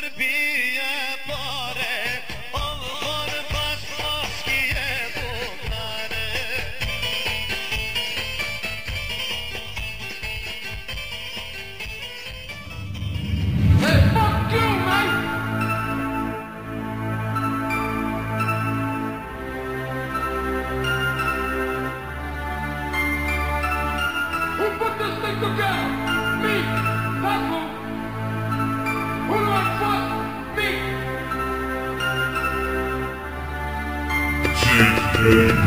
Serbia pare, por pas moskije bukare. Hey, fuck you, man! Who put this thing together? Me, that's who. Who do I fuck? Me.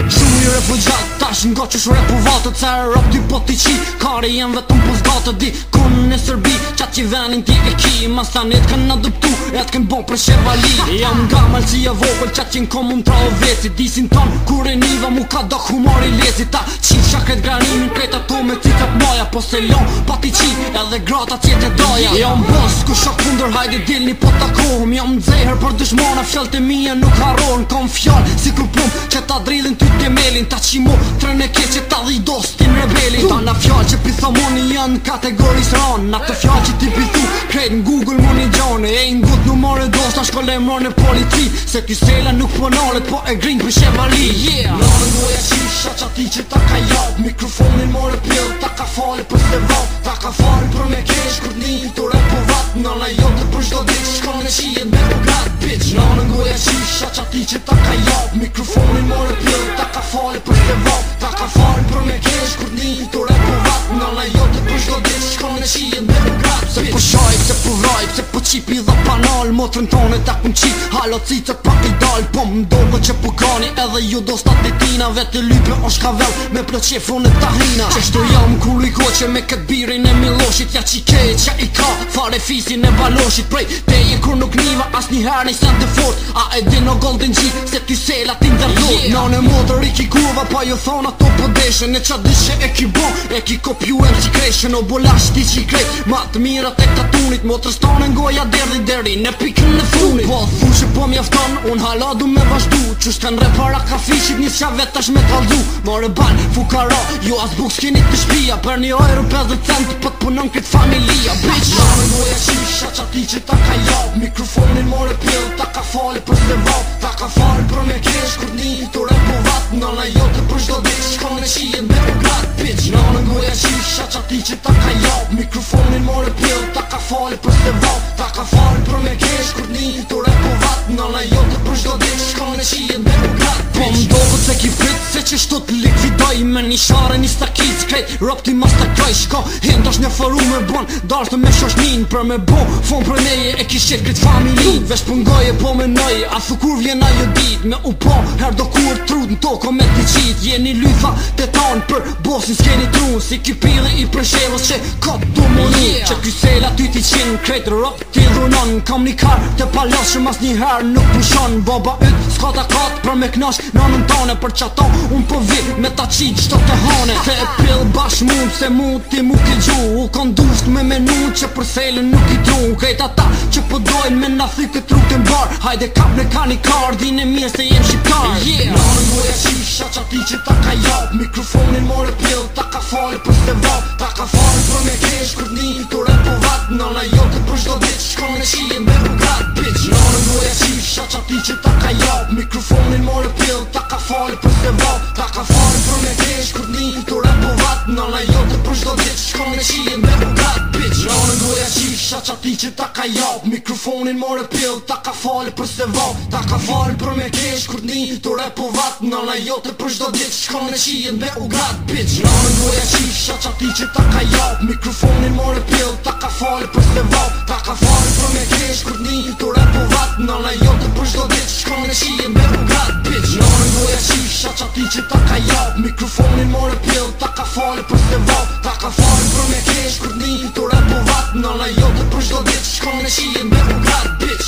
Shumë i refugjat, tash nga që shre po vatët se rap dy po t'i qi, kari jem vetëm po zgatë di konë në Serbi, qatë që venin ti e ki, mas tanit kën adoptu, e t'ken bon për shevali. Jam nga malësia vogël, qatë që n'kom më tra o veci, disin ton, kur e niva mu ka dok humori lezi, ta qif shakret granimin, krejt ato me cikat maja, po se lon, pa t'i qi, edhe grata qete doja. Jam bos, ku shok kunder, hajde dilni po takohëm, jam nxeher për dëshmona, fjallët e mija nuk harron, kom fjall, si kur plum, që ta dridhin ty temelin, ta qimo, tren e keq që ta dhidostin rebelin. Ta na fjall që pithamoni janë kategoris ran, na të fjall që ti pithu, krejt në Google mu një gjone, e ngut numore dos, ta shkolle mor në polici, se ky sela nuk ponalet, po e grin për shevali. Në rëndoja qisha që ati që ta ka jap, mikrofonin more pjell, ta ka fali për se vat, ta ka fali për me kesh, kur një të repo vat, nana jote për shdo dit, shkon në qijet me Beograd, bitch. Në rëndoja qisha që ati që ta ka jap, mikrofonin more pjell, ta ka fali për se vat, ta ka fali për me kesh, kur një të repo vat, nana jote për shdo dit, shkon në qijet me Beograd, bitch. Se po shajp, se po vrajp, se po qipi dhe panal, motrën tone ta kum qip, halo cicet pak i dal, po mdogo që po kani, edhe ju do statitina, vete lype o shkavel, me plot qefon e tahina. Qeshto jam kur i koqe me kët birin e Miloshit, ja qike qa i ka, fare fisin e baloshit, prej teje kur nuk niva, as njëher një sen të fort, a e din o golden gjit, se ty sela ti ndërdoj. Nane motor i ki kurva, pa ju thona to po deshen, e qa dishe e ki bon, e ki kopju e që kreshen, o bolash ti që i krejt, ma të mirat e katunit, motrës tonë ngoja deri në pikën në funit. Po thu që po mjafton, unë hala du me vazhdu, që shkan re para kafishit një qa vetash me kaldu. More ban, fukara, jo as buk s'keni të shpia, për një euro 50 cent, po t'punon këtë familia, bitch. Nane ngoja qisha qa ti që ta ka jap, mikrofonin more pjell, ta ka fali për se vat, ta ka fali për me kesh, kur një të repo vat, nana jote për shdo dit, shkon në qijet me Beograd, bitch. Nane ngoja qisha qa ti që ta ka jap, mikrofonin more pjell, ta ka fali për se vat, ta ka fali për me kesh, kur një të repo vat, nana jote për shdo dit, shkon në qijet me Beograd, bitch. Po mdogo se ki frit, se që shtu t'likvidoj, me një share një stakit, krejt rap ti mas ta kroj, shko hendash një foru me bon, dashtë me shoshnin, për me bo, fon për neje e kishet kret familin. Vesh pëngoje po me nëj, a thu kur vjen ajo dit, me u po, her do kur trut në toko me t'i qit, jeni lytha të tanë për bosin s'keni trun, si ky pile i preshevës që ka të moni, që ky sela ty ti qin, krejt rap ti dhunon, kam një kar të palas që mas njëher nuk pushon, baba yt s'ka ta kat për me knash nanën tane, për qato unë po vit me ta qit qëto të hane, te e pill bash mund se mu ti mu ki gju, u kondusht me menu që për selën nuk i tru, krejt ata që po dojnë me na thy këtë rrug të mbar, hajde kap në ka një kar, din e mirë se jem shqiptar. Nane ngoja qisha qa ti që ta ka jap, mikrofonin more pjell, ta ka fali për se vat, ta ka fali për me kesh, kur një të repo vat, nana jote për shdo dit, shkon në qijet me Beograd, bitch. Nane ngoja qisha qa ti që ta ka jap, mikrofonin more pjell, ta ka fali për se vat, ta ka fali për me kesh, kur një të repo vat, nana jote për shdo dit, shkon në qijet me Beograd, bitch. Nane ngoja qisha qa ti që ta ka jap, mikrofonin more pjell, ta ka fali për se vat, ta ka fali për me kesh, kur një të repo vat, nana jote për shdo dit, shkon në qijet me Beograd, bitch. Nane ngoja qisha qa ti që ta ka jap, mikrofonin more pjell, ta ka fali për se vat, ta ka fali për me kesh, kur një të repo vat, nana jote për shdo dit, shkon në qijet me Beograd, bitch. Nane ngoja qisha qa ti që ta ka jap, mikrofonin more pjell, ta ka fali për se vat, ta ka fali për me kesh, kur një të repo vat, nana jote për shdo dit, shkon në qijet me Beograd, bitch.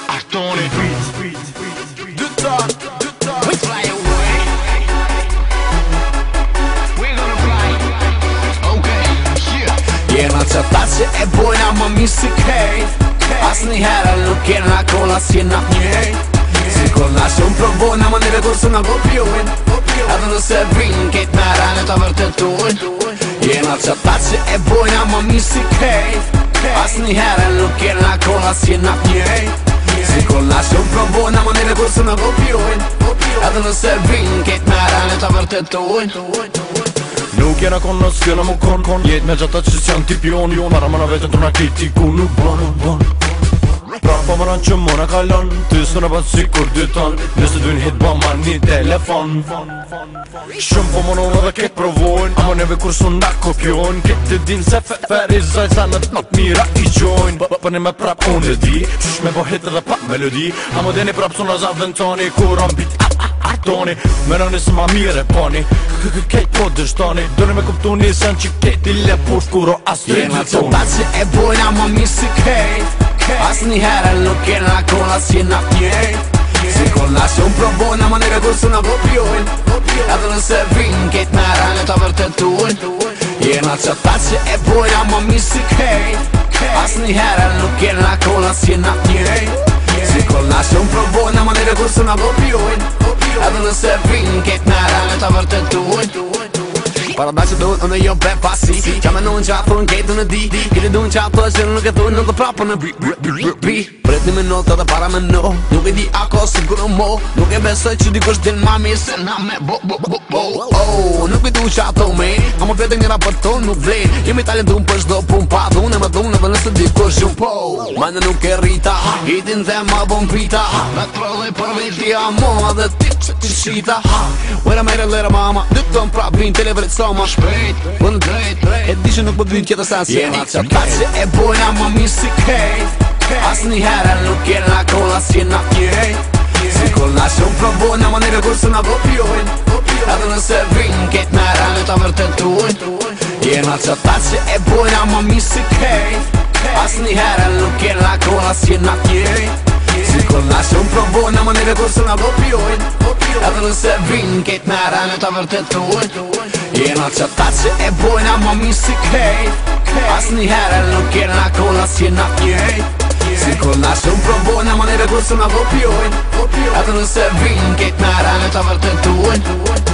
Artoni we fly away. We're gonna fly. Okay, yeah. Jena që ta që e bojna më mirë si kejt, as një herë nuk jena kolla si jena njejt, si Cirkulacion provojnë në mënyre kur së në kopjojnë Edhe nëse vinë kejt me rane të vërtetojnë Jena që ta që e bojnë ama mi si kejt As një herë nuk jena kolla si jena pjej Cirkulacion provojnë në mënyre kur së në kopjojnë Edhe nëse vinë kejt me rane të vërtetojnë Nuk jena kon në s'kjena mu kon Jet me gjata që s'janë tip jon Para më në vetën të në kritiku nuk bon Pra po më ranë që më në kalon Ty së në batë si kur dy ton Nëse dujnë hit ba ma një telefon Shumë po më në dhe ketë provojnë Amo neve kur së nda kopjojnë Ketë të din se ferizaj sa në të not mira i gjojnë Për një me prap unë dhe di Qysh me bo hit edhe pa melodi Amo deni prap së në zavën toni Kur on bit artoni Me në nisë ma mire poni Kejt po dështoni Doni me kuptu nisën që kejt i le push Kuro as të Jena që ta që e bojnë ama mi si kejt As një herë nuk jena kolla si jena pjej Cirkulacion provojnë në mënyre kur së në kopjojnë Edhe nëse vinë kejt me rane të vërtetojnë Jena që ta që e bojnë ama mi si kejt As një herë nuk jena kolla si jena pjej Cirkulacion provojnë në mënyre kur së në kopjojnë Edhe nëse vinë kejt me rane të vërtetojnë Para da që dojnë unë jo be pasi Qa me nënë që a thonë kejtë në di Kiti dojnë që a thonë që nuk e thonë Nuk e prapë në bi Pret një minutë edhe para me no Nuk e di ako sigur mo Nuk e besoj që dikush din mami se na me bo Nuk e du që a thonë me A më pete njëra për tonë nuk vlen Jemi talentum për shdo pun pa dhune Me dhune dhe nëse dikush ju po Mane nuk e rita Hitin dhe ma bon pita Me trolli për vitja mo Dhe ti që ti shita Wera mere lera mama Dyton prapin televret ma shpejt, për në drejt E di që nuk më dhyn tjetër sa se Jena që ta që e bojnë ama mi si kejt As një herë nuk jena kolla si jena pjej Cirkulacion provojnë në mënyre kur së në kopjojnë Edhe nëse vinë kejt me rane të vërtetojnë Jena që ta që e bojnë ama mi si kejt As një herë nuk jena kolla si jena pjej Cirkulacion provojnë në mënyre kur së në kopjojnë Edhe nëse vinë kejt me rane të vërtetojnë Jena që ta që e bojnë ama mi si kejt As një herë nuk jena kolla si jena pjej Cirkulacion provojnë në mënyre kur së në kopjojnë Edhe nëse vinë kejt me rane të vërtetojnë